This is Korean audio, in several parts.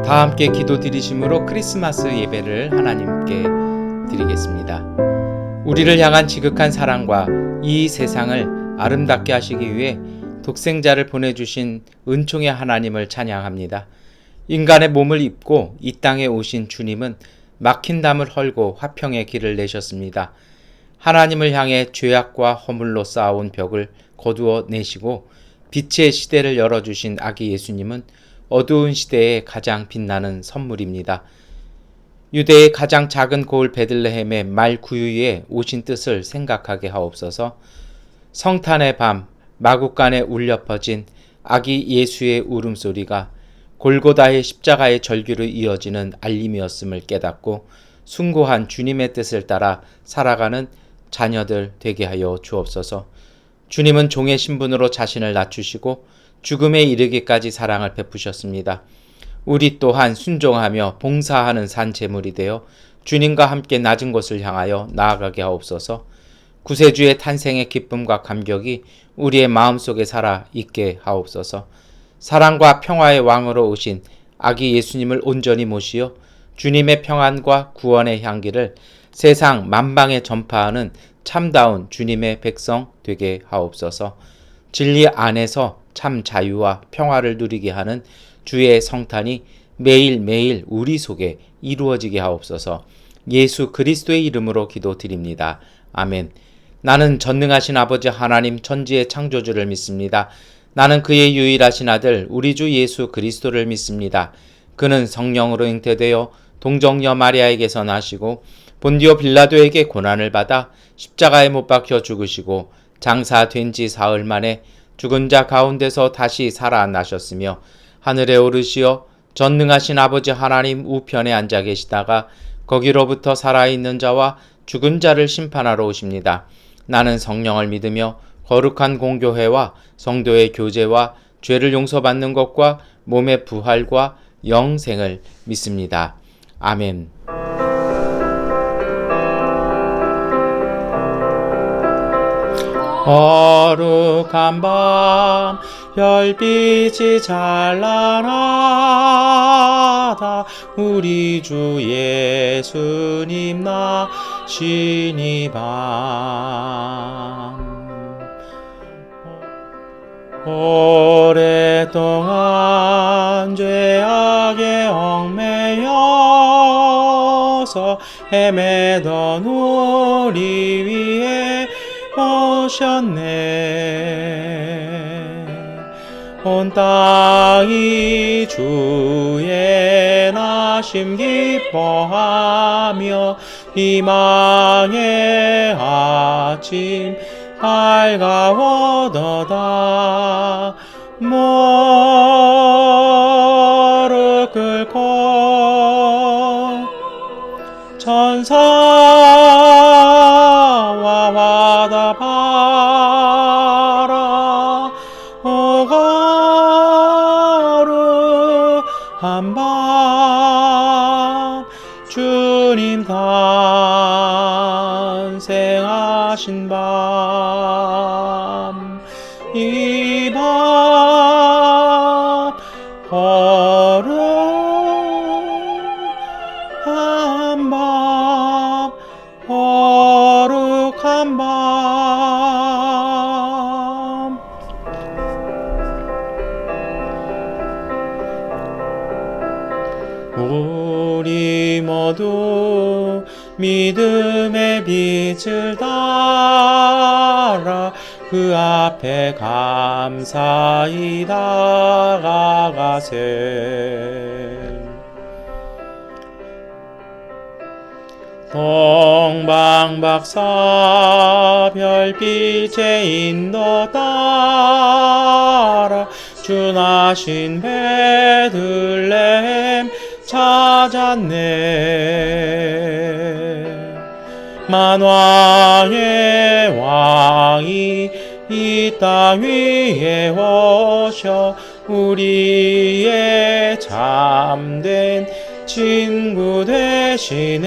다 함께 기도 드리심으로 크리스마스 예배를 하나님께 드리겠습니다. 우리를 향한 지극한 사랑과 이 세상을 아름답게 하시기 위해 독생자를 보내주신 은총의 하나님을 찬양합니다. 인간의 몸을 입고 이 땅에 오신 주님은 막힌 담을 헐고 화평의 길을 내셨습니다. 하나님을 향해 죄악과 허물로 쌓아온 벽을 거두어 내시고 빛의 시대를 열어주신 아기 예수님은 어두운 시대에 가장 빛나는 선물입니다. 유대의 가장 작은 고을 베들레헴의 말 구유에 오신 뜻을 생각하게 하옵소서. 성탄의 밤 마구간에 울려 퍼진 아기 예수의 울음소리가 골고다의 십자가의 절규로 이어지는 알림이었음을 깨닫고 숭고한 주님의 뜻을 따라 살아가는 자녀들 되게 하여 주옵소서. 주님은 종의 신분으로 자신을 낮추시고 죽음에 이르기까지 사랑을 베푸셨습니다. 우리 또한 순종하며 봉사하는 산 제물이 되어 주님과 함께 낮은 곳을 향하여 나아가게 하옵소서. 구세주의 탄생의 기쁨과 감격이 우리의 마음속에 살아 있게 하옵소서. 사랑과 평화의 왕으로 오신 아기 예수님을 온전히 모시어 주님의 평안과 구원의 향기를 세상 만방에 전파하는 참다운 주님의 백성 되게 하옵소서. 진리 안에서 참 자유와 평화를 누리게 하는 주의 성탄이 매일매일 우리 속에 이루어지게 하옵소서. 예수 그리스도의 이름으로 기도드립니다. 아멘. 나는 전능하신 아버지 하나님 천지의 창조주를 믿습니다. 나는 그의 유일하신 아들 우리 주 예수 그리스도를 믿습니다. 그는 성령으로 잉태되어 동정녀 마리아에게서 나시고 본디오 빌라도에게 고난을 받아 십자가에 못 박혀 죽으시고 장사된 지 사흘 만에 죽은 자 가운데서 다시 살아나셨으며 하늘에 오르시어 전능하신 아버지 하나님 우편에 앉아 계시다가 거기로부터 살아있는 자와 죽은 자를 심판하러 오십니다. 나는 성령을 믿으며 거룩한 공교회와 성도의 교제와 죄를 용서받는 것과 몸의 부활과 영생을 믿습니다. 아멘. 거룩한 밤 별빛이 찬란하다. 우리 주 예수님 나시니 밤 오랫동안 죄악에 얽매여서 헤매던 우리 위에 오셨네. 온 땅이 주의 나심 기뻐하며 희망의 아침 밝아오도다. 무릎 꿇고 천사와 화답하라. 오 거룩한 밤 주님 탄생하신 밤 이 밤 거룩한 밤 거룩한 밤 우리 모두 믿음의 빛을 따라 그 앞에 감사히 다가가세. 동방박사 별빛의 인도 따라 주 나신 베들레헴 찾았네. 만왕의 왕이 이 땅 위에 오셔 우리의 참된 친구 되시네.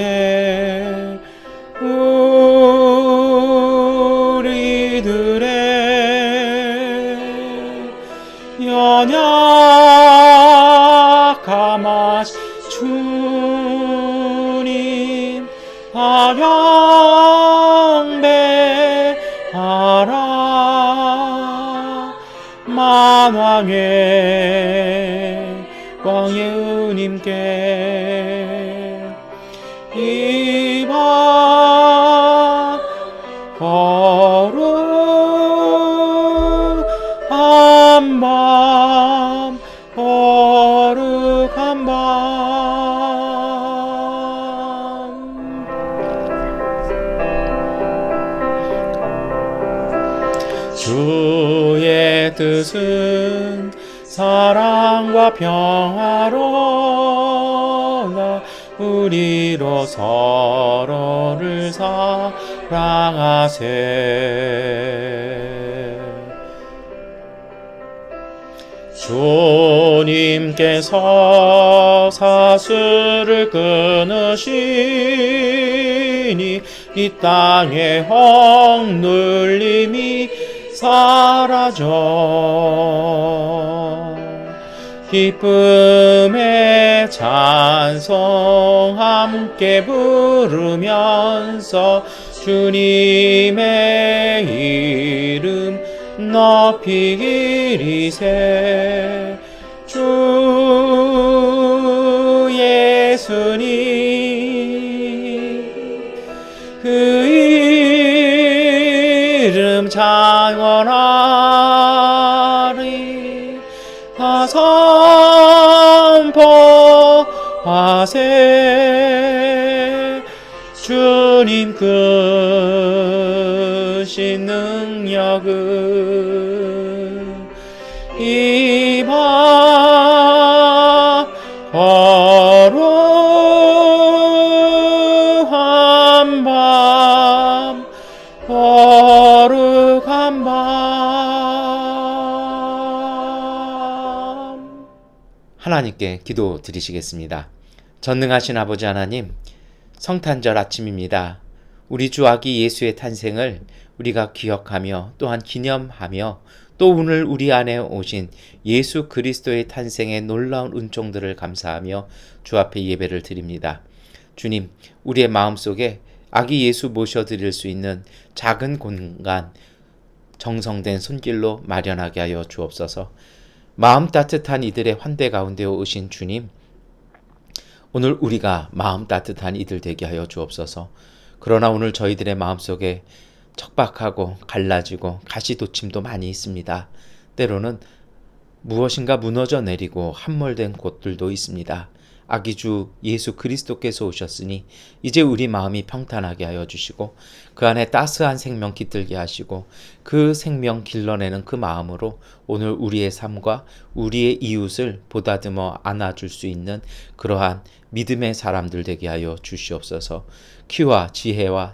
우리들의 연약함 경배하라. 만왕의 왕의 은님께 이밤 거룩한 밤 거룩한 밤 주의 뜻은 사랑과 평화로나 우리로 서로를 사랑하세. 주님께서 사슬을 끊으시니 이 땅의 억눌림이 사라져 기쁨의 찬송 함께 부르면서 주님의 이름 높이기리세. 주 예수님 그 이름 찬원하리 다 선포하세. 주님 크신 능력은 이밤 거룩한 밤 거룩한 밤. 하나님께 기도 드리시겠습니다. 전능하신 아버지 하나님, 성탄절 아침입니다. 우리 주 아기 예수의 탄생을 우리가 기억하며 또한 기념하며 또 오늘 우리 안에 오신 예수 그리스도의 탄생의 놀라운 은총들을 감사하며 주 앞에 예배를 드립니다. 주님, 우리의 마음속에 아기 예수 모셔드릴 수 있는 작은 공간, 정성된 손길로 마련하게 하여 주옵소서. 마음 따뜻한 이들의 환대 가운데 오신 주님, 오늘 우리가 마음 따뜻한 이들 되게 하여 주옵소서. 그러나 오늘 저희들의 마음속에 척박하고 갈라지고 가시돋침도 많이 있습니다. 때로는 무엇인가 무너져 내리고 함몰된 곳들도 있습니다. 아기주 예수 그리스도께서 오셨으니 이제 우리 마음이 평탄하게 하여 주시고 그 안에 따스한 생명 깃들게 하시고 그 생명 길러내는 그 마음으로 오늘 우리의 삶과 우리의 이웃을 보다듬어 안아줄 수 있는 그러한 믿음의 사람들 되게 하여 주시옵소서. 키와 지혜와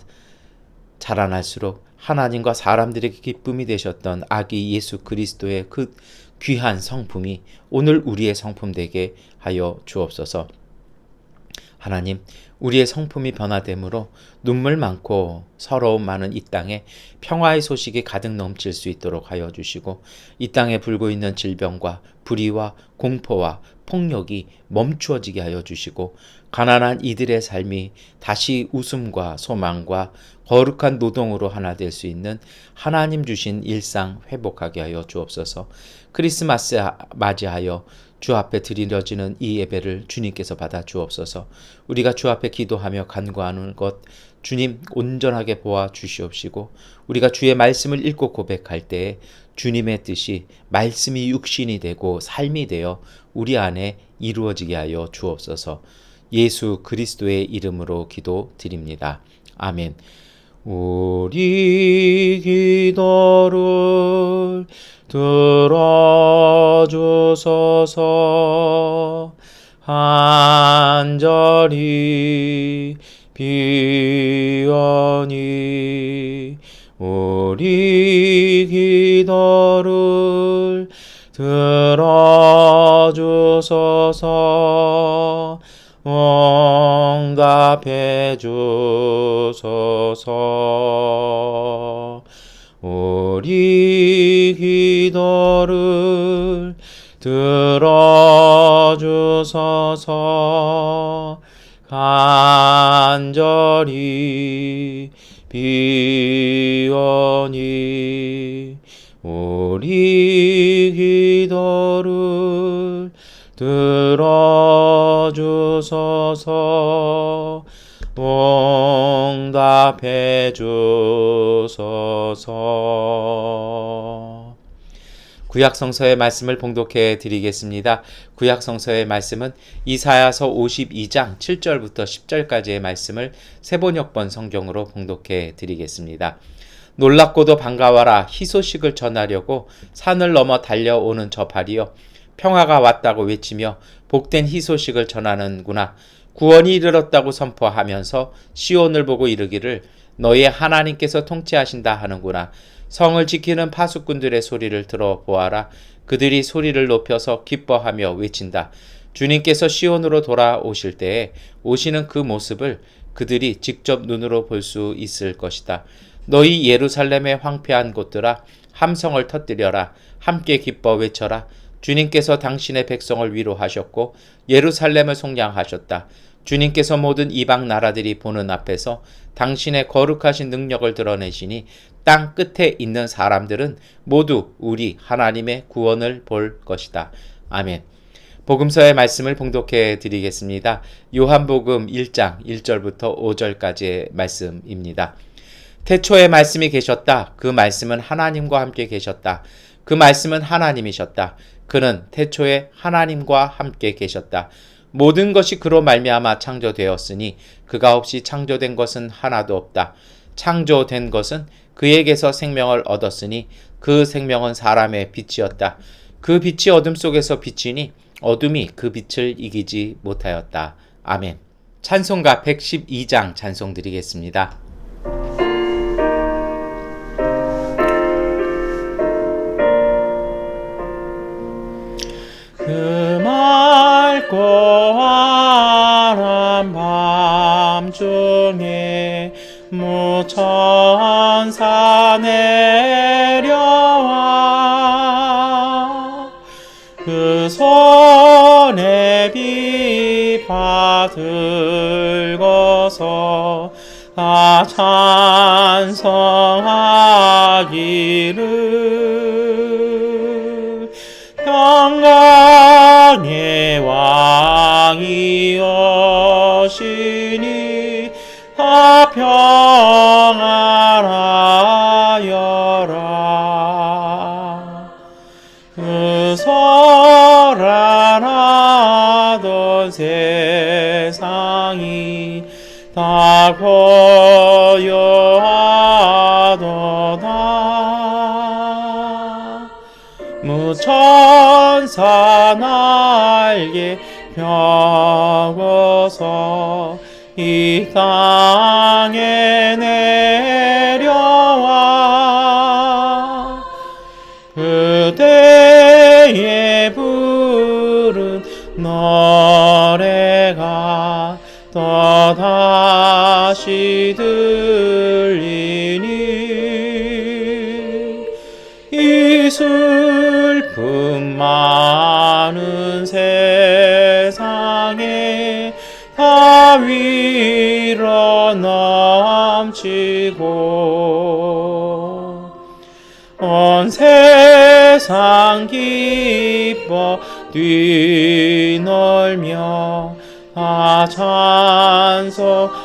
자라날수록 하나님과 사람들에게 기쁨이 되셨던 아기 예수 그리스도의 그 귀한 성품이 오늘 우리의 성품 되게 하여 주옵소서. 하나님, 우리의 성품이 변화됨으로 눈물 많고 서러움 많은 이 땅에 평화의 소식이 가득 넘칠 수 있도록 하여 주시고 이 땅에 불고 있는 질병과 불의와 공포와 폭력이 멈추어지게 하여 주시고 가난한 이들의 삶이 다시 웃음과 소망과 거룩한 노동으로 하나 될 수 있는 하나님 주신 일상 회복하게 하여 주옵소서. 크리스마스 맞이하여 주 앞에 드려지는 이 예배를 주님께서 받아 주옵소서. 우리가 주 앞에 기도하며 간구하는 것 주님 온전하게 보아 주시옵시고 우리가 주의 말씀을 읽고 고백할 때에 주님의 뜻이 말씀이 육신이 되고 삶이 되어 우리 안에 이루어지게 하여 주옵소서. 예수 그리스도의 이름으로 기도드립니다. 아멘. 우리 기도를 들어주소서. 한절이 비오니 우리 기도를 들어주소서. 응답해 주소서. 우리 기도를 들어주소서. 간절히 비오니 우리 기도를 들어주소서. 응답해 주소서. 구약성서의 말씀을 봉독해 드리겠습니다. 구약성서의 말씀은 이사야서 52장 7절부터 10절까지의 말씀을 세번역번 성경으로 봉독해 드리겠습니다. 놀랍고도 반가워라. 희소식을 전하려고 산을 넘어 달려오는 저 발이여, 평화가 왔다고 외치며 복된 희소식을 전하는구나. 구원이 이르렀다고 선포하면서 시온을 보고 이르기를 너희의 하나님께서 통치하신다 하는구나. 성을 지키는 파수꾼들의 소리를 들어보아라. 그들이 소리를 높여서 기뻐하며 외친다. 주님께서 시온으로 돌아오실 때에 오시는 그 모습을 그들이 직접 눈으로 볼 수 있을 것이다. 너희 예루살렘의 황폐한 곳들아, 함성을 터뜨려라. 함께 기뻐 외쳐라. 주님께서 당신의 백성을 위로하셨고 예루살렘을 속량하셨다. 주님께서 모든 이방 나라들이 보는 앞에서 당신의 거룩하신 능력을 드러내시니 땅 끝에 있는 사람들은 모두 우리 하나님의 구원을 볼 것이다. 아멘. 복음서의 말씀을 봉독해 드리겠습니다. 요한복음 1장 1절부터 5절까지의 말씀입니다. 태초에 말씀이 계셨다. 그 말씀은 하나님과 함께 계셨다. 그 말씀은 하나님이셨다. 그는 태초에 하나님과 함께 계셨다. 모든 것이 그로 말미암아 창조되었으니 그가 없이 창조된 것은 하나도 없다. 창조된 것은 그에게서 생명을 얻었으니 그 생명은 사람의 빛이었다. 그 빛이 어둠 속에서 비치니 어둠이 그 빛을 이기지 못하였다. 아멘. 찬송가 112장 찬송 드리겠습니다. 그 맑고 환한 밤중에 무천사 내려와 그 손에 비파 들고서 찬송하기를 평강의 왕이 오시니 평안하여라. 그 소란하던 세상이 다 고요하도다. 무천사 날개 펴고서 이 땅에 내려와 그대의 부른 노래가 또다시 들리니 이 슬픔 많은 세상에 다 위로 넘치고 온 세상 기뻐 뛰놀며 다 찬송하도다.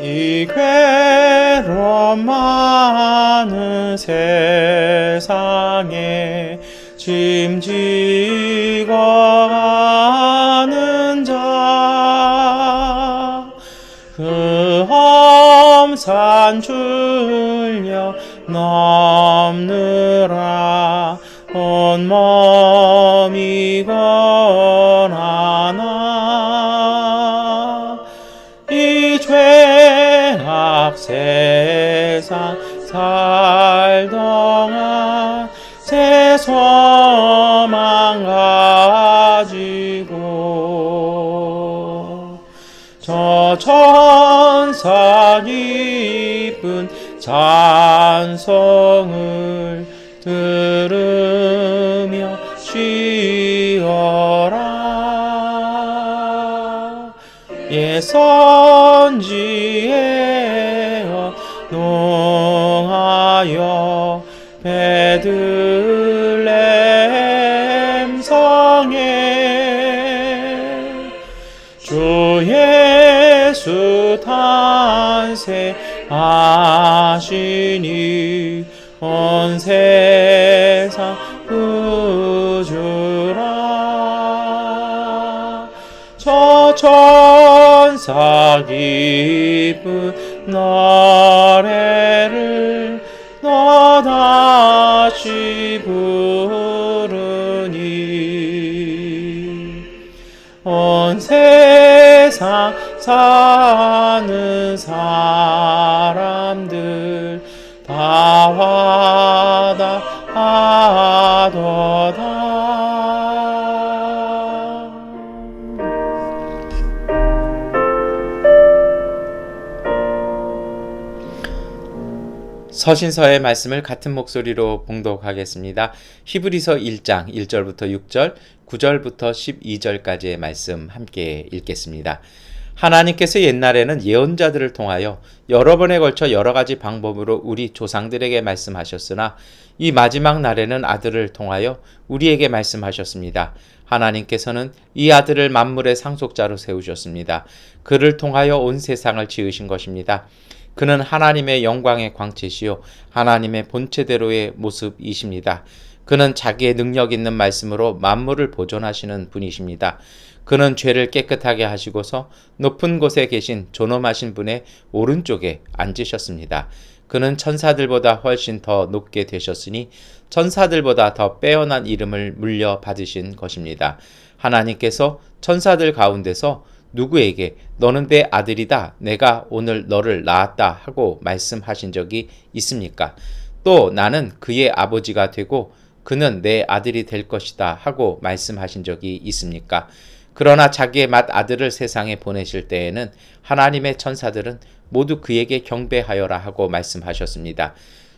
이 괴로움 많은 세상에 짐지고 가는 자, 그 험산 줄려 넘느라 온몸이 고난하나 이 죄악 세상 살동안 새 소망 가지고 저 천사 기쁜 찬송을 들으며 쉬어라. 예선지에 농하여 베들레헴 성에 주 예수 탄생하시니 온 세상 구주라. 저 천사 기쁜 노래를 너다시 부르니 온 세상 사는 사람들 다 화답하도다. 서신서의 말씀을 같은 목소리로 봉독하겠습니다. 히브리서 1장 1절부터 6절, 9절부터 12절까지의 말씀 함께 읽겠습니다. 하나님께서 옛날에는 예언자들을 통하여 여러 번에 걸쳐 여러 가지 방법으로 우리 조상들에게 말씀하셨으나 이 마지막 날에는 아들을 통하여 우리에게 말씀하셨습니다. 하나님께서는 이 아들을 만물의 상속자로 세우셨습니다. 그를 통하여 온 세상을 지으신 것입니다. 그는 하나님의 영광의 광채시요 하나님의 본체대로의 모습이십니다. 그는 자기의 능력 있는 말씀으로 만물을 보존하시는 분이십니다. 그는 죄를 깨끗하게 하시고서 높은 곳에 계신 존엄하신 분의 오른쪽에 앉으셨습니다. 그는 천사들보다 훨씬 더 높게 되셨으니 천사들보다 더 빼어난 이름을 물려받으신 것입니다. 하나님께서 천사들 가운데서 누구에게 너는 내 아들이다, 내가 오늘 너를 낳았다 하고 말씀하신 적이 있습니까? 또 나는 그의 아버지가 되고 그는 내 아들이 될 것이다 하고 말씀하신 적이 있습니까? 그러나 자기의 맏아들을 세상에 보내실 때에는 하나님의 천사들은 모두 그에게 경배하여라 하고 말씀하셨습니다.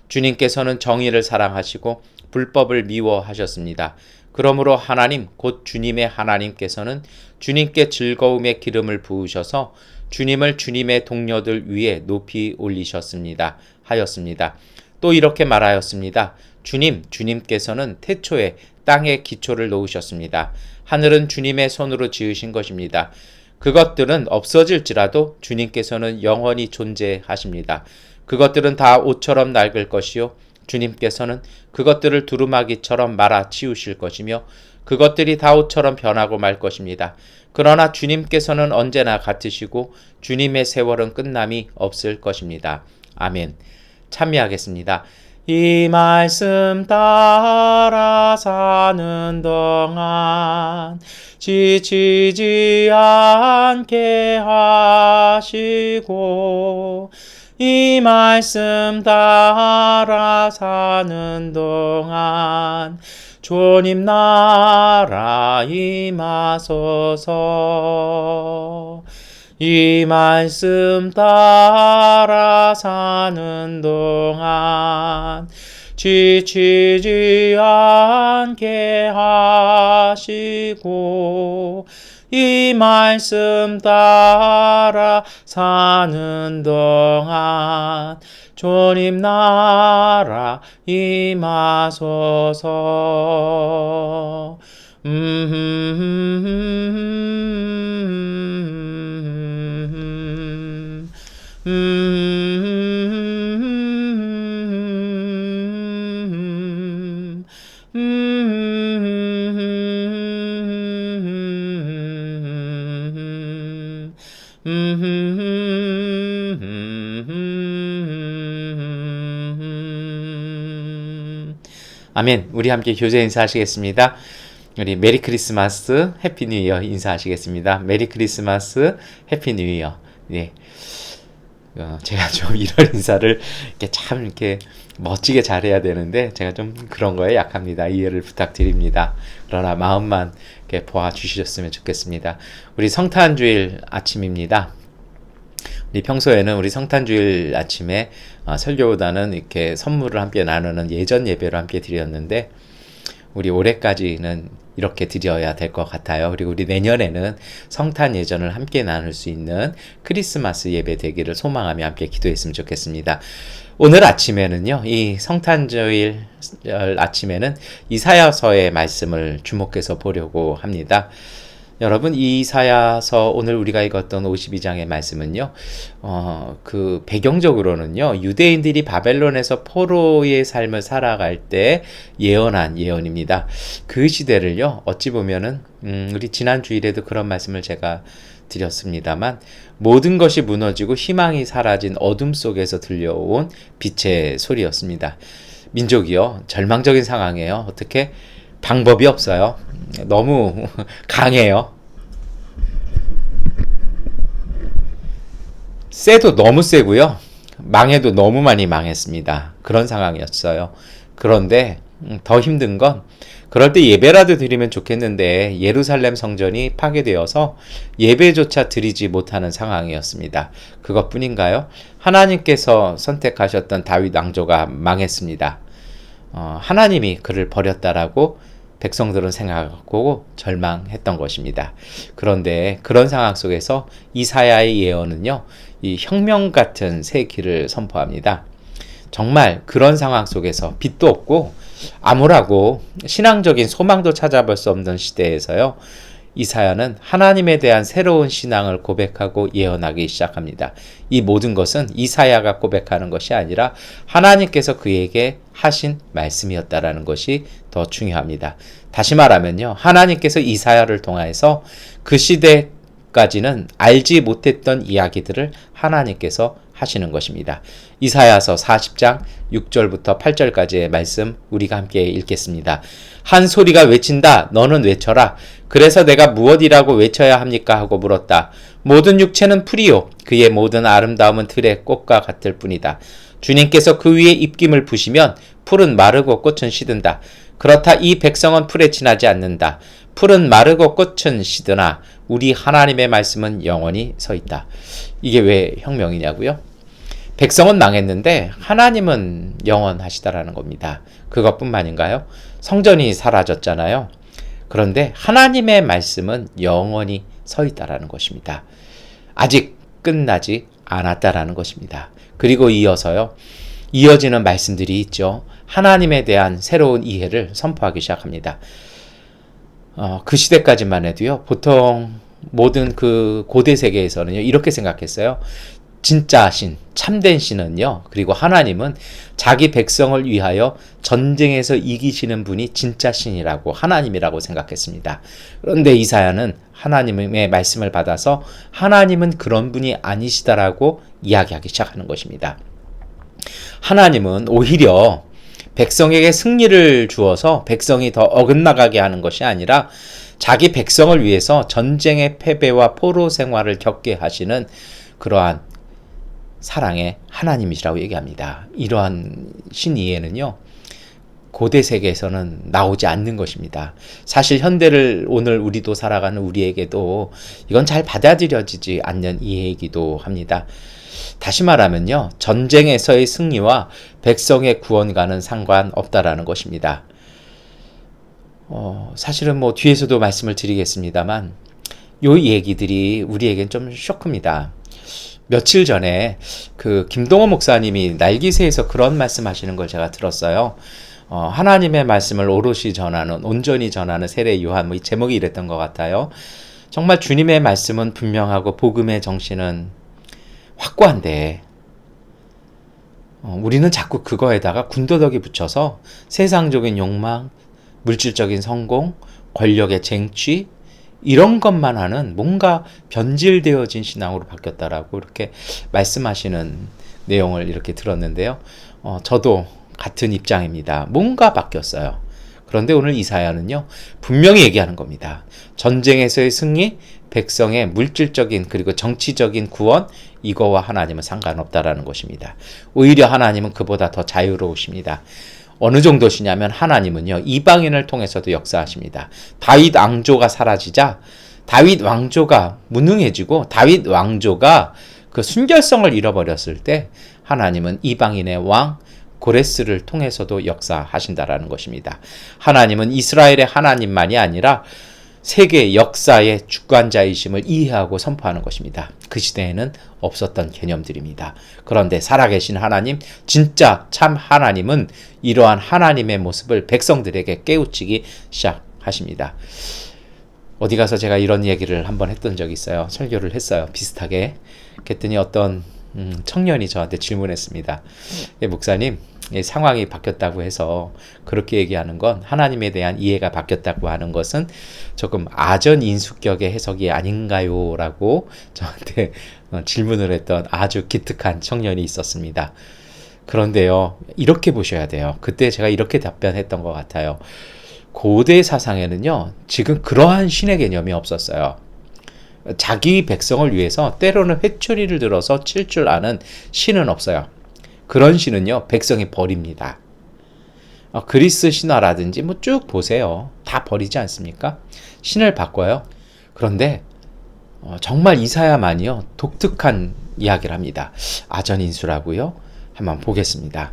주님께서는 정의를 사랑하시고 불법을 미워하셨습니다. 그러므로 하나님 곧 주님의 하나님께서는 주님께 즐거움의 기름을 부으셔서 주님을 주님의 동료들 위에 높이 올리셨습니다. 하였습니다. 또 이렇게 말하였습니다. 주님께서는 태초에 땅에 기초를 놓으셨습니다. 하늘은 주님의 손으로 지으신 것입니다. 그것들은 없어질지라도 주님께서는 영원히 존재하십니다. 그것들은 다 옷처럼 낡을 것이요 주님께서는 그것들을 두루마기처럼 말아 치우실 것이며 그것들이 다 옷처럼 변하고 말 것입니다. 그러나 주님께서는 언제나 같으시고 주님의 세월은 끝남이 없을 것입니다. 아멘. 참여하겠습니다. 이 말씀 따라 사는 동안 지치지 않게 하시고 이 말씀 따라 사는 동안 주님 나라 임하소서. 이 말씀 따라 사는 동안 지치지 않게 하시고 이 말씀 따라 사는 동안 주님 나라 임하소서. 아멘. 우리 함께 교제 인사하시겠습니다. 우리 메리 크리스마스, 해피 뉴 이어 인사하시겠습니다. 메리 크리스마스, 해피 뉴 이어. 예. 제가 좀 이런 인사를 이렇게 멋지게 잘해야 되는데 제가 좀 그런 거에 약합니다. 이해를 부탁드립니다. 그러나 마음만 이렇게 보아주셨으면 좋겠습니다. 우리 성탄주일 아침입니다. 우리 평소에는 우리 성탄주일 아침에 설교보다는 이렇게 선물을 함께 나누는 예전 예배로 함께 드렸는데 우리 올해까지는 이렇게 드려야 될 것 같아요. 그리고 우리 내년에는 성탄 예전을 함께 나눌 수 있는 크리스마스 예배 되기를 소망하며 함께 기도했으면 좋겠습니다. 오늘 아침에는요, 이 성탄절 아침에는 이사야서의 말씀을 주목해서 보려고 합니다. 여러분, 이사야서 오늘 우리가 읽었던 52장의 말씀은요, 그 배경적으로는요, 유대인들이 바벨론에서 포로의 삶을 살아갈 때 예언한 예언입니다. 그 시대를요, 어찌 보면은, 우리 지난 주일에도 그런 말씀을 제가 드렸습니다만, 모든 것이 무너지고 희망이 사라진 어둠 속에서 들려온 빛의 소리였습니다. 민족이요, 절망적인 상황이에요. 어떻게? 방법이 없어요. 너무 강해요. 세도 너무 세고요. 망해도 너무 많이 망했습니다. 그런 상황이었어요. 그런데 더 힘든 건 그럴 때 예배라도 드리면 좋겠는데 예루살렘 성전이 파괴되어서 예배조차 드리지 못하는 상황이었습니다. 그것뿐인가요? 하나님께서 선택하셨던 다윗 왕조가 망했습니다. 하나님이 그를 버렸다라고 백성들은 생각하고 절망했던 것입니다. 그런데 그런 상황 속에서 이사야의 예언은요, 이 혁명 같은 새 길을 선포합니다. 정말 그런 상황 속에서 빛도 없고 암울하고 신앙적인 소망도 찾아볼 수 없는 시대에서요, 이사야는 하나님에 대한 새로운 신앙을 고백하고 예언하기 시작합니다. 이 모든 것은 이사야가 고백하는 것이 아니라 하나님께서 그에게 하신 말씀이었다라는 것이 더 중요합니다. 다시 말하면요, 하나님께서 이사야를 통해서 그 시대까지는 알지 못했던 이야기들을 하나님께서 하시는 것입니다. 이사야서 40장 6절부터 8절까지의 말씀 우리가 함께 읽겠습니다. 한 소리가 외친다. 너는 외쳐라. 그래서 내가 무엇이라고 외쳐야 합니까? 하고 물었다. 모든 육체는 풀이요. 그의 모든 아름다움은 들의 꽃과 같을 뿐이다. 주님께서 그 위에 입김을 부시면 풀은 마르고 꽃은 시든다. 그렇다 이 백성은 풀에 지나지 않는다. 풀은 마르고 꽃은 시드나 우리 하나님의 말씀은 영원히 서 있다. 이게 왜 혁명이냐고요? 백성은 망했는데 하나님은 영원하시다라는 겁니다. 그것뿐만인가요? 성전이 사라졌잖아요. 그런데 하나님의 말씀은 영원히 서 있다라는 것입니다. 아직 끝나지 않았다라는 것입니다. 그리고 이어서요, 이어지는 말씀들이 있죠. 하나님에 대한 새로운 이해를 선포하기 시작합니다. 그 시대까지만 해도요, 보통 모든 그 고대 세계에서는요, 이렇게 생각했어요. 진짜 신, 참된 신은요, 그리고 하나님은 자기 백성을 위하여 전쟁에서 이기시는 분이 진짜 신이라고, 하나님이라고 생각했습니다. 그런데 이사야는 하나님의 말씀을 받아서 하나님은 그런 분이 아니시다라고 이야기하기 시작하는 것입니다. 하나님은 오히려 백성에게 승리를 주어서 백성이 더 어긋나가게 하는 것이 아니라 자기 백성을 위해서 전쟁의 패배와 포로 생활을 겪게 하시는 그러한 사랑의 하나님이시라고 얘기합니다. 이러한 신이해는요, 고대 세계에서는 나오지 않는 것입니다. 사실 현대를 오늘 우리도 살아가는 우리에게도 이건 잘 받아들여지지 않는 이해이기도 합니다. 다시 말하면요, 전쟁에서의 승리와 백성의 구원과는 상관없다라는 것입니다. 사실은 뭐 뒤에서도 말씀을 드리겠습니다만 요 얘기들이 우리에겐 좀 쇼크입니다. 며칠 전에 그 김동호 목사님이 날기새에서 그런 말씀하시는 걸 제가 들었어요. 하나님의 말씀을 오롯이 전하는, 온전히 전하는 세례 요한, 뭐 이 제목이 이랬던 것 같아요. 정말 주님의 말씀은 분명하고 복음의 정신은 확고한데 우리는 자꾸 그거에다가 군더더기 붙여서 세상적인 욕망, 물질적인 성공, 권력의 쟁취 이런 것만 하는 뭔가 변질되어진 신앙으로 바뀌었다라고 이렇게 말씀하시는 내용을 이렇게 들었는데요. 저도 같은 입장입니다. 뭔가 바뀌었어요. 그런데 오늘 이사야는요, 분명히 얘기하는 겁니다. 전쟁에서의 승리, 백성의 물질적인 그리고 정치적인 구원, 이거와 하나님은 상관없다라는 것입니다. 오히려 하나님은 그보다 더 자유로우십니다. 어느 정도시냐면 하나님은요, 이방인을 통해서도 역사하십니다. 다윗 왕조가 사라지자 다윗 왕조가 무능해지고 다윗 왕조가 그 순결성을 잃어버렸을 때 하나님은 이방인의 왕 고레스를 통해서도 역사하신다라는 것입니다. 하나님은 이스라엘의 하나님만이 아니라 세계 역사의 주관자이심을 이해하고 선포하는 것입니다. 그 시대에는 없었던 개념들입니다. 그런데 살아계신 하나님, 진짜 참 하나님은 이러한 하나님의 모습을 백성들에게 깨우치기 시작하십니다. 어디 가서 제가 이런 얘기를 한번 했던 적이 있어요. 설교를 했어요. 비슷하게. 그랬더니 어떤 청년이 저한테 질문했습니다. 목사님, 상황이 바뀌었다고 해서 그렇게 얘기하는 건 하나님에 대한 이해가 바뀌었다고 하는 것은 조금 아전인수격의 해석이 아닌가요? 라고 저한테 질문을 했던 아주 기특한 청년이 있었습니다. 그런데요, 이렇게 보셔야 돼요. 그때 제가 이렇게 답변했던 것 같아요. 고대 사상에는요, 지금 그러한 신의 개념이 없었어요. 자기 백성을 위해서 때로는 회초리를 들어서 칠 줄 아는 신은 없어요. 그런 신은요, 백성이 버립니다. 그리스 신화라든지 뭐 쭉 보세요. 다 버리지 않습니까? 신을 바꿔요. 그런데 정말 이사야만이요, 독특한 이야기를 합니다. 아전인수라고요. 한번 보겠습니다.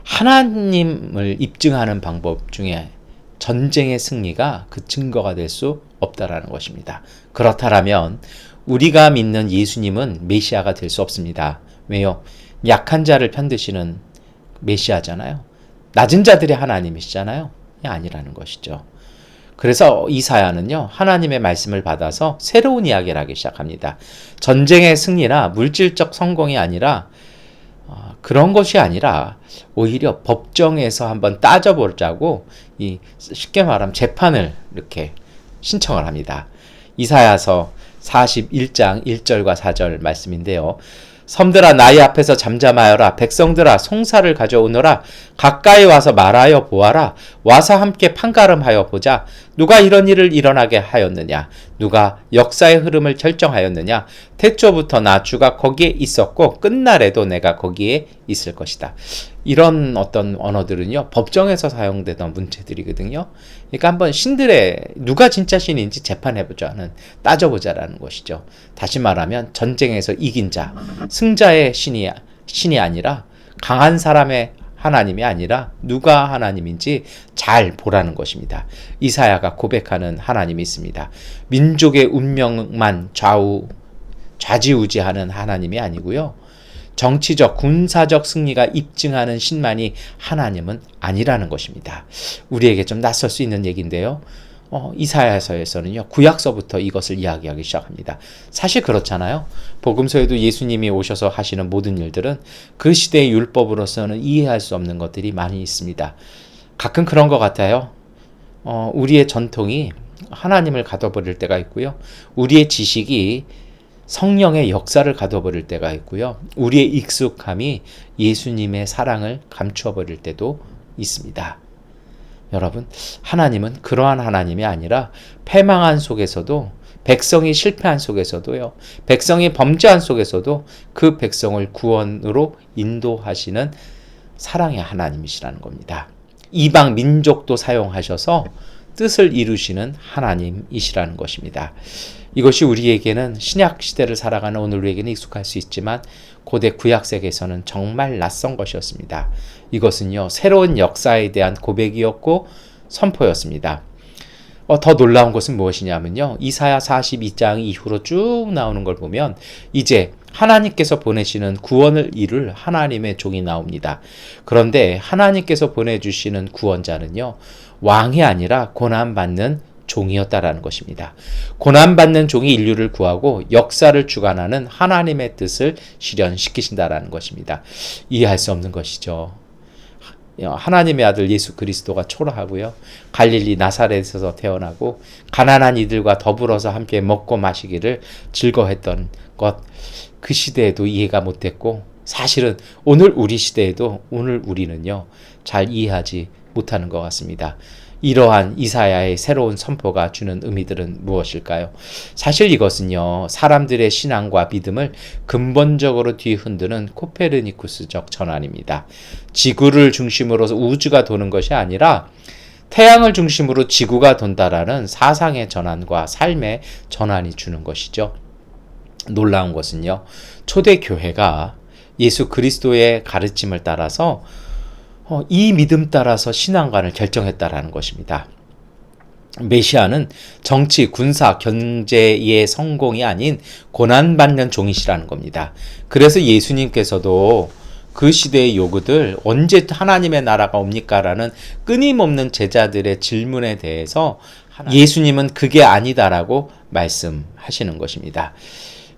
하나님을 입증하는 방법 중에 전쟁의 승리가 그 증거가 될 수 없다라는 것입니다. 그렇다면 우리가 믿는 예수님은 메시아가 될 수 없습니다. 왜요? 약한 자를 편드시는 메시아잖아요. 낮은 자들의 하나님이시잖아요. 아니라는 것이죠. 그래서 이사야는요, 하나님의 말씀을 받아서 새로운 이야기를 하기 시작합니다. 전쟁의 승리나 물질적 성공이 아니라 그런 것이 아니라 오히려 법정에서 한번 따져보자고 쉽게 말하면 재판을 이렇게 신청을 합니다. 이사야서 41장 1절과 4절 말씀인데요. 섬들아 나의 앞에서 잠잠하여라. 백성들아 송사를 가져오너라. 가까이 와서 말하여 보아라. 와서 함께 판가름하여 보자. 누가 이런 일을 일어나게 하였느냐? 누가 역사의 흐름을 결정하였느냐? 태초부터 나 주가 거기에 있었고 끝날에도 내가 거기에 있을 것이다. 이런 어떤 언어들은요, 법정에서 사용되던 문체들이거든요. 그러니까 한번 신들의 누가 진짜 신인지 재판해보자는, 따져보자라는 것이죠. 다시 말하면 전쟁에서 이긴 자, 승자의 신이 아니라 강한 사람의 하나님이 아니라 누가 하나님인지 잘 보라는 것입니다. 이사야가 고백하는 하나님이 있습니다. 민족의 운명만 좌지우지하는 하나님이 아니고요. 정치적, 군사적 승리가 입증하는 신만이 하나님은 아니라는 것입니다. 우리에게 좀 낯설 수 있는 얘기인데요. 이사야서에서는요, 구약서부터 이것을 이야기하기 시작합니다. 사실 그렇잖아요. 복음서에도 예수님이 오셔서 하시는 모든 일들은 그 시대의 율법으로서는 이해할 수 없는 것들이 많이 있습니다. 가끔 그런 것 같아요. 우리의 전통이 하나님을 가둬버릴 때가 있고요. 우리의 지식이 성령의 역사를 가둬버릴 때가 있고요. 우리의 익숙함이 예수님의 사랑을 감추어버릴 때도 있습니다. 여러분, 하나님은 그러한 하나님이 아니라 패망한 속에서도, 백성이 실패한 속에서도요, 백성이 범죄한 속에서도 그 백성을 구원으로 인도하시는 사랑의 하나님이시라는 겁니다. 이방 민족도 사용하셔서 뜻을 이루시는 하나님이시라는 것입니다. 이것이 우리에게는 신약 시대를 살아가는 오늘 우리에게는 익숙할 수 있지만 고대 구약 세계에서는 정말 낯선 것이었습니다. 이것은요, 새로운 역사에 대한 고백이었고 선포였습니다. 더 놀라운 것은 무엇이냐면요, 이사야 42장 이후로 쭉 나오는 걸 보면 이제 하나님께서 보내시는 구원을 이룰 하나님의 종이 나옵니다. 그런데 하나님께서 보내주시는 구원자는요, 왕이 아니라 고난받는 종이었다라는 것입니다. 고난받는 종이 인류를 구하고 역사를 주관하는 하나님의 뜻을 실현시키신다라는 것입니다. 이해할 수 없는 것이죠. 하나님의 아들 예수 그리스도가 초라하고요, 갈릴리 나사렛에서 태어나고 가난한 이들과 더불어서 함께 먹고 마시기를 즐거워했던 것, 그 시대에도 이해가 못했고, 사실은 오늘 우리 시대에도 오늘 우리는요, 잘 이해하지 못하는 것 같습니다. 이러한 이사야의 새로운 선포가 주는 의미들은 무엇일까요? 사실 이것은요, 사람들의 신앙과 믿음을 근본적으로 뒤흔드는 코페르니쿠스적 전환입니다. 지구를 중심으로 우주가 도는 것이 아니라 태양을 중심으로 지구가 돈다라는 사상의 전환과 삶의 전환이 주는 것이죠. 놀라운 것은요, 초대 교회가 예수 그리스도의 가르침을 따라서 이 믿음 따라서 신앙관을 결정했다라는 것입니다. 메시아는 정치, 군사, 경제의 성공이 아닌 고난받는 종이시라는 겁니다. 그래서 예수님께서도 그 시대의 요구들, 언제 하나님의 나라가 옵니까? 라는 끊임없는 제자들의 질문에 대해서 예수님은 그게 아니다라고 말씀하시는 것입니다.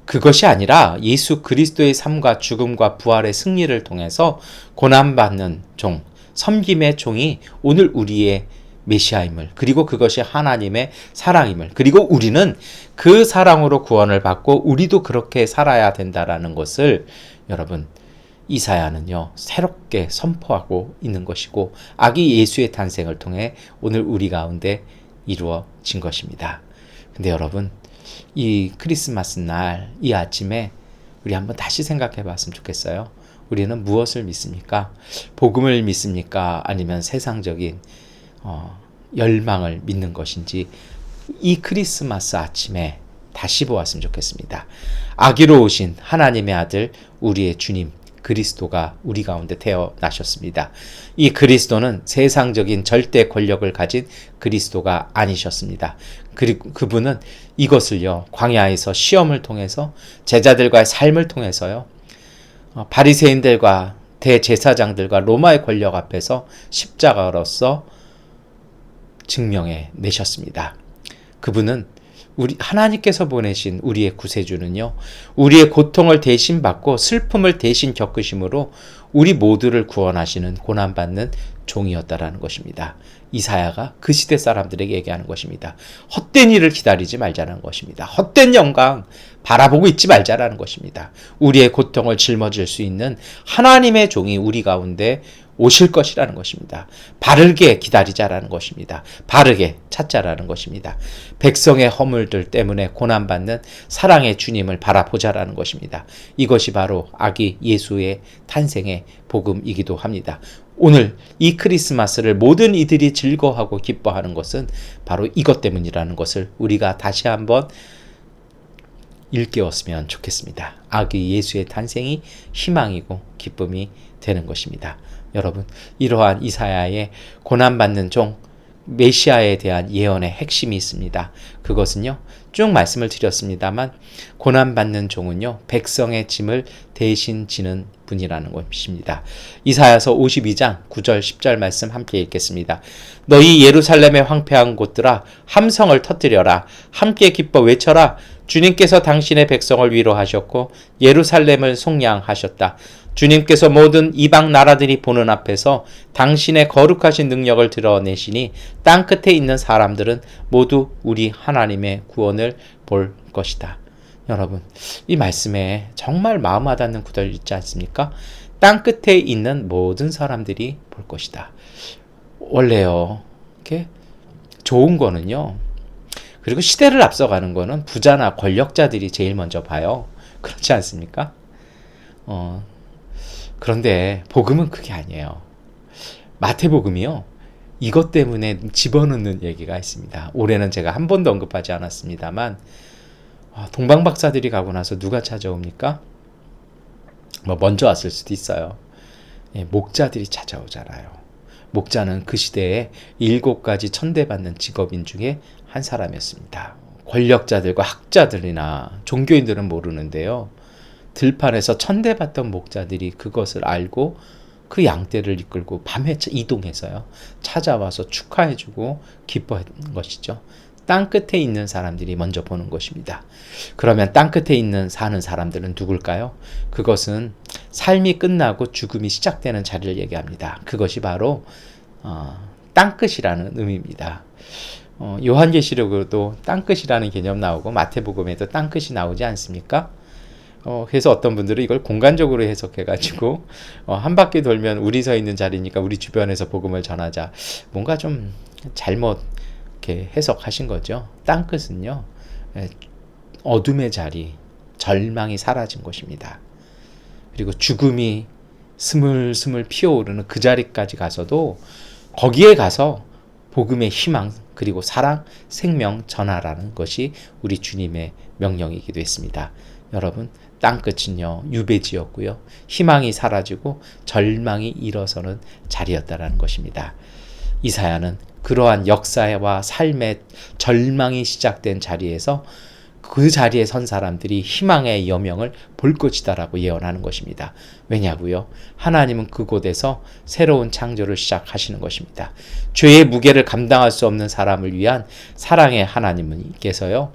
그것이 아니라 예수 그리스도의 삶과 죽음과 부활의 승리를 통해서 고난받는 종, 섬김의 종이 오늘 우리의 메시아임을, 그리고 그것이 하나님의 사랑임을, 그리고 우리는 그 사랑으로 구원을 받고 우리도 그렇게 살아야 된다라는 것을 여러분, 이사야는요 새롭게 선포하고 있는 것이고, 아기 예수의 탄생을 통해 오늘 우리 가운데 이루어진 것입니다. 근데 여러분, 이 크리스마스 날 이 아침에 우리 한번 다시 생각해 봤으면 좋겠어요. 우리는 무엇을 믿습니까? 복음을 믿습니까? 아니면 세상적인 열망을 믿는 것인지, 이 크리스마스 아침에 다시 보았으면 좋겠습니다. 아기로 오신 하나님의 아들, 우리의 주님 그리스도가 우리 가운데 태어나셨습니다. 이 그리스도는 세상적인 절대 권력을 가진 그리스도가 아니셨습니다. 그리고 그분은 이것을요, 광야에서 시험을 통해서, 제자들과의 삶을 통해서요, 바리새인들과 대제사장들과 로마의 권력 앞에서 십자가로서 증명해 내셨습니다. 그분은 우리 하나님께서 보내신 우리의 구세주는요, 우리의 고통을 대신 받고 슬픔을 대신 겪으심으로 우리 모두를 구원하시는 고난받는 종이었다라는 것입니다. 이사야가 그 시대 사람들에게 얘기하는 것입니다. 헛된 일을 기다리지 말자는 것입니다. 헛된 영광 바라보고 있지 말자라는 것입니다. 우리의 고통을 짊어질 수 있는 하나님의 종이 우리 가운데 오실 것이라는 것입니다. 바르게 기다리자라는 것입니다. 바르게 찾자라는 것입니다. 백성의 허물들 때문에 고난받는 사랑의 주님을 바라보자라는 것입니다. 이것이 바로 아기 예수의 탄생의 복음이기도 합니다. 오늘 이 크리스마스를 모든 이들이 즐거워하고 기뻐하는 것은 바로 이것 때문이라는 것을 우리가 다시 한번 일깨웠으면 좋겠습니다. 아기 예수의 탄생이 희망이고 기쁨이 되는 것입니다. 여러분, 이러한 이사야의 고난받는 종 메시아에 대한 예언의 핵심이 있습니다. 그것은요, 쭉 말씀을 드렸습니다만, 고난받는 종은요, 백성의 짐을 대신 지는 분이라는 것입니다. 이사야서 52장 9절 10절 말씀 함께 읽겠습니다. 너희 예루살렘의 황폐한 곳들아, 함성을 터뜨려라. 함께 기뻐 외쳐라. 주님께서 당신의 백성을 위로하셨고 예루살렘을 속량하셨다. 주님께서 모든 이방 나라들이 보는 앞에서 당신의 거룩하신 능력을 드러내시니 땅끝에 있는 사람들은 모두 우리 하나님의 구원을 볼 것이다. 여러분, 이 말씀에 정말 마음 와닿는 구절 있지 않습니까? 땅끝에 있는 모든 사람들이 볼 것이다. 원래요, 이렇게 좋은 거는요, 그리고 시대를 앞서가는 거는 부자나 권력자들이 제일 먼저 봐요. 그렇지 않습니까? 그런데 복음은 그게 아니에요. 마태복음이요, 이것 때문에 집어넣는 얘기가 있습니다. 올해는 제가 한 번도 언급하지 않았습니다만, 동방박사들이 가고 나서 누가 찾아옵니까? 먼저 왔을 수도 있어요. 목자들이 찾아오잖아요. 목자는 그 시대에 7가지 천대받는 직업인 중에 한 사람이었습니다. 권력자들과 학자들이나 종교인들은 모르는데요, 들판에서 천대받던 목자들이 그것을 알고 그 양떼를 이끌고 밤에 이동해서요, 찾아와서 축하해주고 기뻐했던 것이죠. 땅끝에 있는 사람들이 먼저 보는 것입니다. 그러면 땅끝에 사는 사람들은 누굴까요? 그것은 삶이 끝나고 죽음이 시작되는 자리를 얘기합니다. 그것이 바로 땅끝이라는 의미입니다. 요한계시록으로도 땅끝이라는 개념 나오고 마태복음에도 땅끝이 나오지 않습니까? 그래서 어떤 분들은 이걸 공간적으로 해석해가지고 한 바퀴 돌면 우리 서 있는 자리니까 우리 주변에서 복음을 전하자, 뭔가 좀 잘못 이렇게 해석하신 거죠. 땅끝은요, 어둠의 자리, 절망이 사라진 곳입니다. 그리고 죽음이 스물스물 피어오르는 그 자리까지 가서도 거기에 가서 복음의 희망, 그리고 사랑, 생명 전하라는 것이 우리 주님의 명령이기도 했습니다. 여러분, 땅끝은요 유배지였고요, 희망이 사라지고 절망이 일어서는 자리였다라는 것입니다. 이사야는 그러한 역사와 삶의 절망이 시작된 자리에서 그 자리에 선 사람들이 희망의 여명을 볼 것이다라고 예언하는 것입니다. 왜냐고요? 하나님은 그곳에서 새로운 창조를 시작하시는 것입니다. 죄의 무게를 감당할 수 없는 사람을 위한 사랑의 하나님께서요,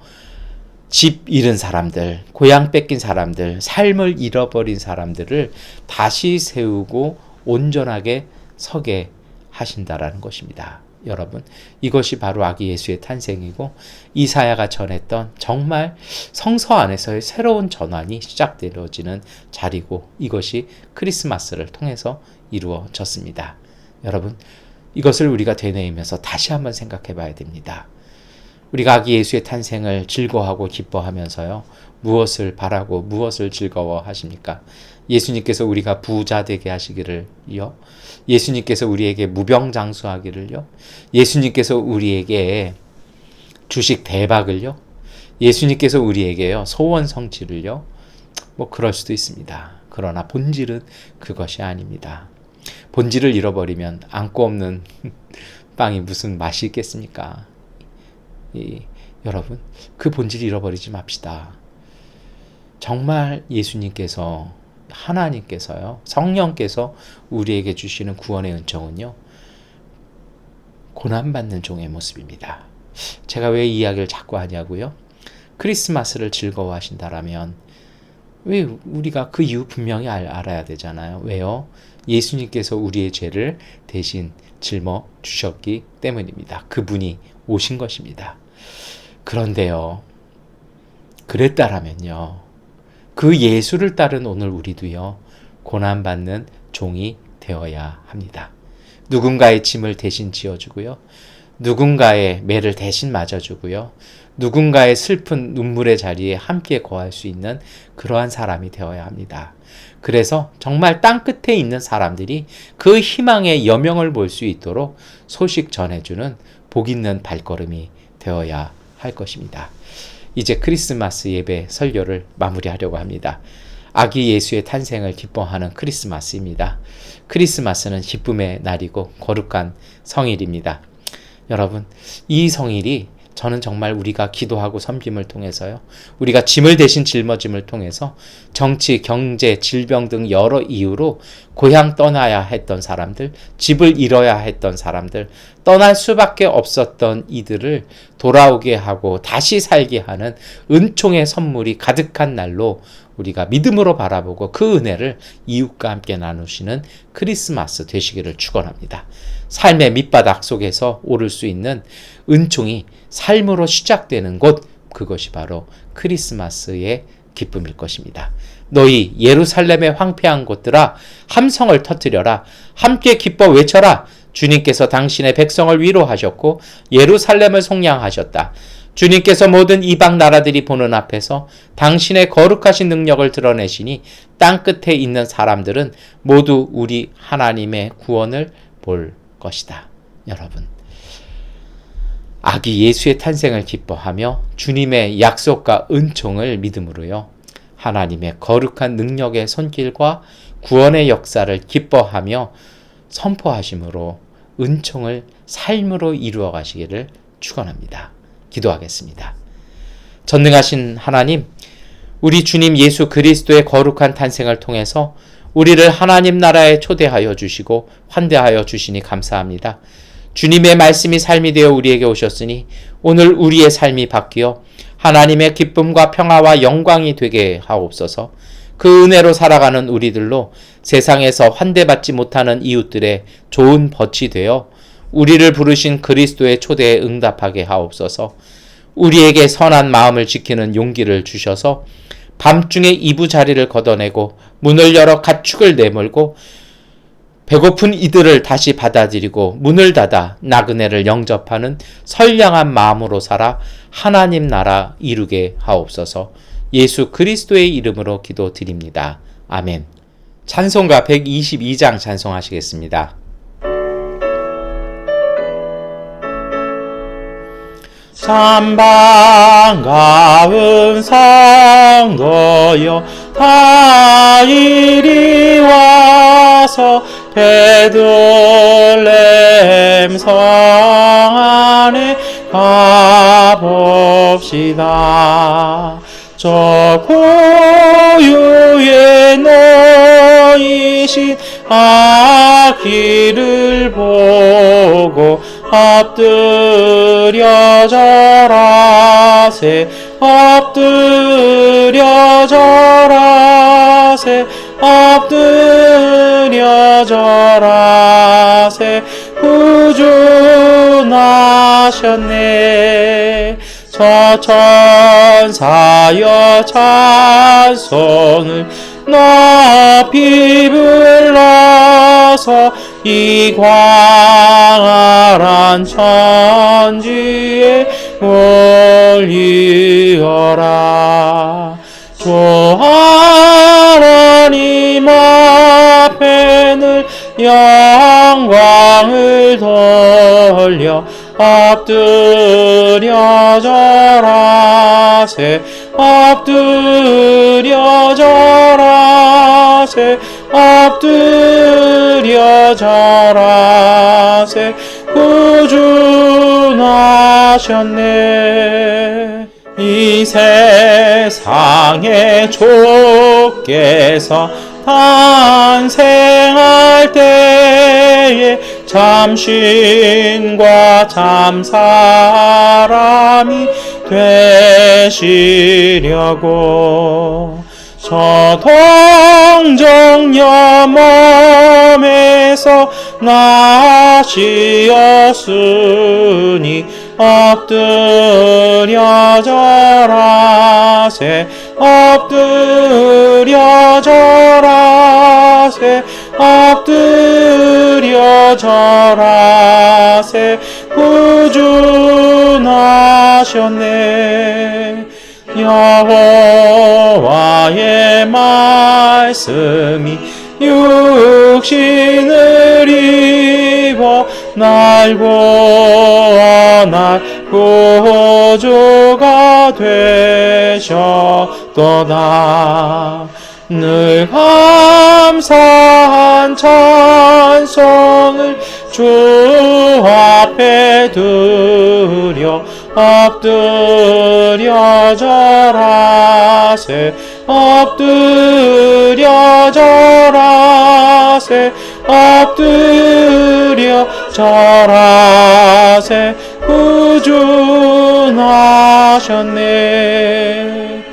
집 잃은 사람들, 고향 뺏긴 사람들, 삶을 잃어버린 사람들을 다시 세우고 온전하게 서게 하신다라는 것입니다. 여러분, 이것이 바로 아기 예수의 탄생이고 이사야가 전했던 정말 성서 안에서의 새로운 전환이 시작되어지는 자리고, 이것이 크리스마스를 통해서 이루어졌습니다. 여러분, 이것을 우리가 되뇌이면서 다시 한번 생각해 봐야 됩니다. 우리가 아기 예수의 탄생을 즐거워하고 기뻐하면서요, 무엇을 바라고 무엇을 즐거워하십니까? 예수님께서 우리가 부자 되게 하시기를요, 예수님께서 우리에게 무병장수하기를요, 예수님께서 우리에게 주식 대박을요, 예수님께서 우리에게요 소원 성취를요, 뭐 그럴 수도 있습니다. 그러나 본질은 그것이 아닙니다. 본질을 잃어버리면 안고 없는 빵이 무슨 맛이 있겠습니까? 여러분, 그 본질을 잃어버리지 맙시다. 정말 예수님께서, 하나님께서요, 성령께서 우리에게 주시는 구원의 은총은요, 고난받는 종의 모습입니다. 제가 왜 이 이야기를 자꾸 하냐고요? 크리스마스를 즐거워하신다라면 왜 우리가 그 이유 분명히 알아야 되잖아요. 왜요? 예수님께서 우리의 죄를 대신 짊어 주셨기 때문입니다. 그분이 오신 것입니다. 그런데요, 그랬다라면요, 그 예수를 따른 오늘 우리도요, 고난받는 종이 되어야 합니다. 누군가의 짐을 대신 지어주고요, 누군가의 매를 대신 맞아주고요, 누군가의 슬픈 눈물의 자리에 함께 거할 수 있는 그러한 사람이 되어야 합니다. 그래서 정말 땅끝에 있는 사람들이 그 희망의 여명을 볼 수 있도록 소식 전해주는 복 있는 발걸음이 되어야 할 것입니다. 이제 크리스마스 예배 설교를 마무리하려고 합니다. 아기 예수의 탄생을 기뻐하는 크리스마스입니다. 크리스마스는 기쁨의 날이고 거룩한 성일입니다. 여러분, 이 성일이 저는 정말 우리가 기도하고 섬김을 통해서요, 우리가 짐을 대신 짊어짐을 통해서 정치, 경제, 질병 등 여러 이유로 고향 떠나야 했던 사람들, 집을 잃어야 했던 사람들, 떠날 수밖에 없었던 이들을 돌아오게 하고 다시 살게 하는 은총의 선물이 가득한 날로 우리가 믿음으로 바라보고 그 은혜를 이웃과 함께 나누시는 크리스마스 되시기를 축원합니다. 삶의 밑바닥 속에서 오를 수 있는 은총이 삶으로 시작되는 곳, 그것이 바로 크리스마스의 기쁨일 것입니다. 너희 예루살렘의 황폐한 곳들아, 함성을 터뜨려라. 함께 기뻐 외쳐라. 주님께서 당신의 백성을 위로하셨고 예루살렘을 속량하셨다. 주님께서 모든 이방 나라들이 보는 앞에서 당신의 거룩하신 능력을 드러내시니 땅끝에 있는 사람들은 모두 우리 하나님의 구원을 볼 것이다. 여러분, 아기 예수의 탄생을 기뻐하며 주님의 약속과 은총을 믿음으로요, 하나님의 거룩한 능력의 손길과 구원의 역사를 기뻐하며 선포하심으로 은총을 삶으로 이루어 가시기를 축원합니다. 기도하겠습니다. 전능하신 하나님, 우리 주님 예수 그리스도의 거룩한 탄생을 통해서 우리를 하나님 나라에 초대하여 주시고 환대하여 주시니 감사합니다. 주님의 말씀이 삶이 되어 우리에게 오셨으니 오늘 우리의 삶이 바뀌어 하나님의 기쁨과 평화와 영광이 되게 하옵소서. 그 은혜로 살아가는 우리들로 세상에서 환대받지 못하는 이웃들의 좋은 벗이 되어 우리를 부르신 그리스도의 초대에 응답하게 하옵소서. 우리에게 선한 마음을 지키는 용기를 주셔서 밤중에 이부자리를 걷어내고 문을 열어 가축을 내몰고 배고픈 이들을 다시 받아들이고 문을 닫아 나그네를 영접하는 선량한 마음으로 살아 하나님 나라 이루게 하옵소서. 예수 그리스도의 이름으로 기도드립니다. 아멘. 찬송가 122장 찬송하시겠습니다. 참 반가운 성도여 다 이리 와서 베들레헴 성 안에 가봅시다. 저 고유에 놓이신 아기를 보고 엎드려 절하세 엎드려 절하세 엎드려 절하세 구주나셨네. 저 천사여 찬송을 높이 불러서 이 광활한 천지에 올리어라. 주 하나님 앞에는 영광을 돌려 엎드려 절하세 엎드려 절하세 엎드려 절하세 구주나셨네. 이 세상에 주께서 탄생할 때에 참신과 참사람이 되시려고 저 동정녀 몸에서 나시었으니 엎드려 절하세 엎드려 절하세 엎드려 절하세 구주나셨네. 여호와의 말씀이 육신을 입어 날 구원할 구주가 되셨도다. 늘 감사한 찬송을 주 앞에 드려 엎드려 절하세 엎드려 절하세 엎드려 절하세 구주나셨네.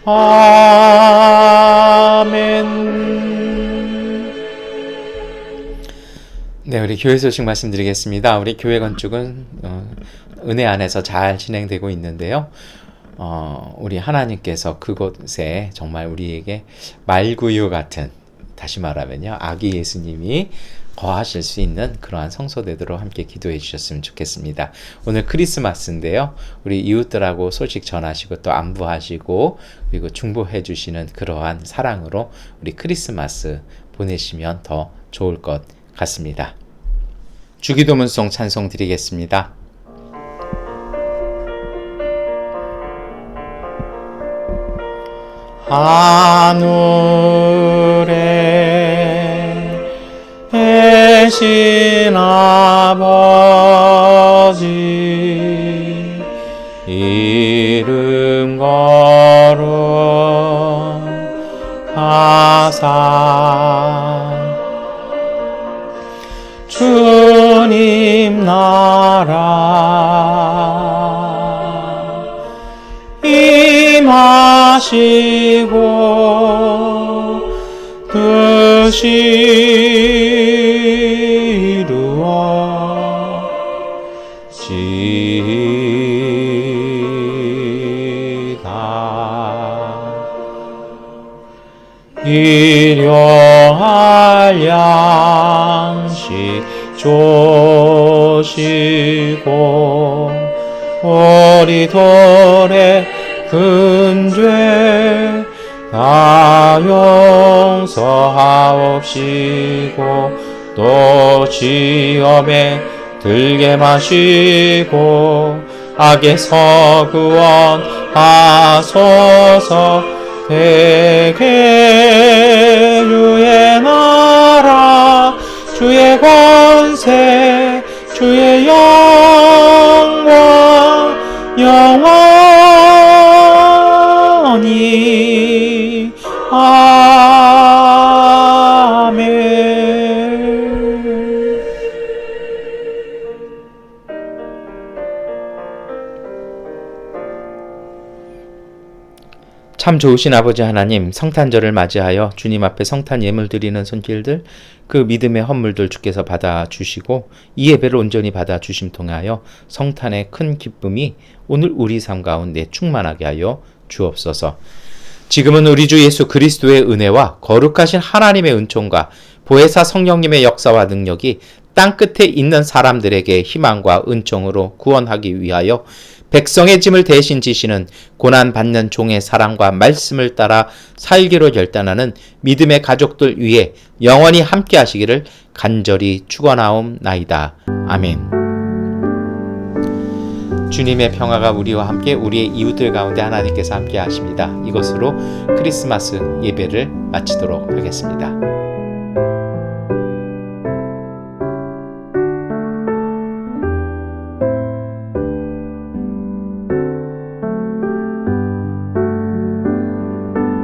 아멘. 네, 우리 교회 소식 말씀드리겠습니다. 우리 교회 건축은 은혜 안에서 잘 진행되고 있는데요. 우리 하나님께서 그곳에 정말 우리에게 말구유 같은, 다시 말하면요, 아기 예수님이 거하실 수 있는 그러한 성소되도록 함께 기도해 주셨으면 좋겠습니다. 오늘 크리스마스인데요. 우리 이웃들하고 소식 전하시고 또 안부하시고 그리고 중보해 주시는 그러한 사랑으로 우리 크리스마스 보내시면 더 좋을 것 같습니다. 주기도문송 찬송 드리겠습니다. 하늘에 계신 아버지 이름 거룩하사 주님 나라 임하시고 뜻이 이루어지다. 일용할 양식 주시고 우리 돌에 근죄 다 용서하옵시고 또 시험에 들게 마시고 악에서 구원하소서. 되게 주의 나라 주의 권세 주의 영광 영원히 아멘. 참 좋으신 아버지 하나님, 성탄절을 맞이하여 주님 앞에 성탄 예물 드리는 손길들, 그 믿음의 헌물들 주께서 받아주시고 이 예배를 온전히 받아주심 통하여 성탄의 큰 기쁨이 오늘 우리 삶 가운데 충만하게 하여 주옵소서. 지금은 우리 주 예수 그리스도의 은혜와 거룩하신 하나님의 은총과 보혜사 성령님의 역사와 능력이 땅끝에 있는 사람들에게 희망과 은총으로 구원하기 위하여 백성의 짐을 대신 지시는 고난받는 종의 사랑과 말씀을 따라 살기로 결단하는 믿음의 가족들 위해 영원히 함께 하시기를 간절히 축원하옵나이다. 아멘. 주님의 평화가 우리와 함께 우리의 이웃들 가운데 하나님께서 함께 하십니다. 이것으로 크리스마스 예배를 마치도록 하겠습니다.